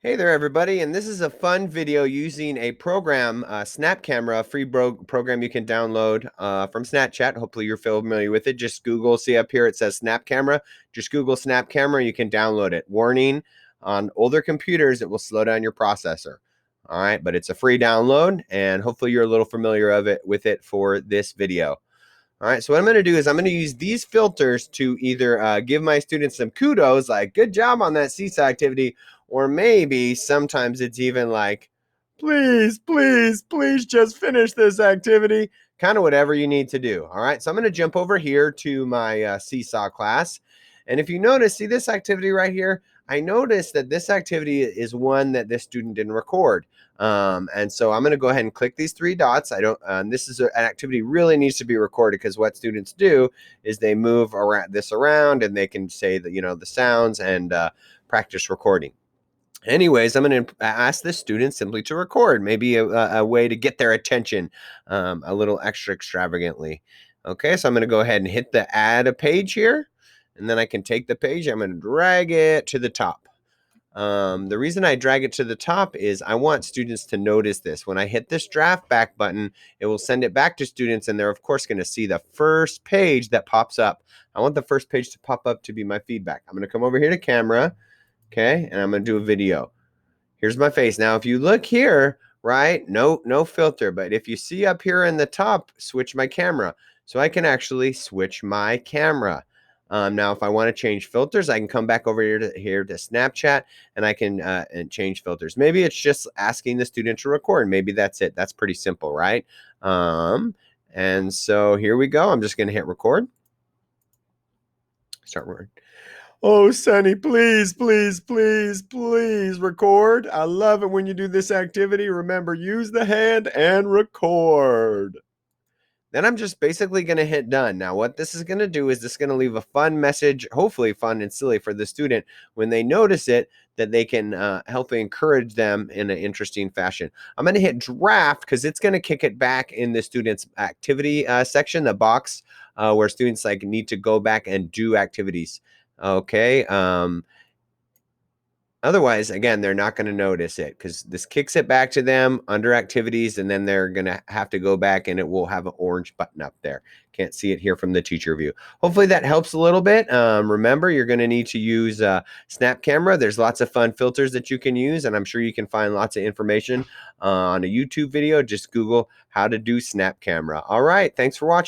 Hey there, everybody, and this is a fun video using a program, Snap Camera, a free program you can download from Snapchat. Hopefully you're familiar with it. Just Google, see up here it says Snap Camera. Just Google Snap Camera, you can download it. Warning, on older computers, it will slow down your processor. All right, but it's a free download, and hopefully you're a little familiar with it for this video. All right, so what I'm going to do is I'm going to use these filters to either give my students some kudos, like good job on that Seesaw activity, or maybe sometimes it's even like, please, please, please just finish this activity, kind of whatever you need to do. All right, so I'm going to jump over here to my Seesaw class. And if you notice, see this activity right here? I noticed that this activity is one that this student didn't record. And so I'm going to go ahead and click these three dots. This is an activity really needs to be recorded because what students do is they move around and they can say that, the sounds and practice recording. Anyways, I'm going to ask the student simply to record, maybe a way to get their attention a little extravagantly. Okay, so I'm going to go ahead and hit the add a page here, and then I can take the page. I'm going to drag it to the top. The reason I drag it to the top is I want students to notice this. When I hit this draft back button, it will send it back to students, and they're, of course, going to see the first page that pops up. I want the first page to pop up to be my feedback. I'm going to come over here to camera, okay, and I'm going to do a video. Here's my face. Now, if you look here, right, no filter, but if you see up here in the top, switch my camera. So I can actually switch my camera. Now, if I want to change filters, I can come back over here to Snapchat, and I can and change filters. Maybe it's just asking the student to record. Maybe that's it. That's pretty simple, right? And so here we go. I'm just going to hit record. Start recording. Oh, Sonny, please, please, please, please record. I love it when you do this activity. Remember, use the hand and record. Then I'm just basically going to hit done. Now, what this is going to do is this is going to leave a fun message, hopefully fun and silly for the student when they notice it, that they can help encourage them in an interesting fashion. I'm going to hit draft because it's going to kick it back in the student's activity section, the box where students need to go back and do activities. Okay. Otherwise, again, they're not going to notice it because this kicks it back to them under activities, and then they're going to have to go back and it will have an orange button up there. Can't see it here from the teacher view. Hopefully that helps a little bit. Remember, you're going to need to use Snap Camera. There's lots of fun filters that you can use, and I'm sure you can find lots of information on a YouTube video. Just Google how to do Snap Camera. All right. Thanks for watching.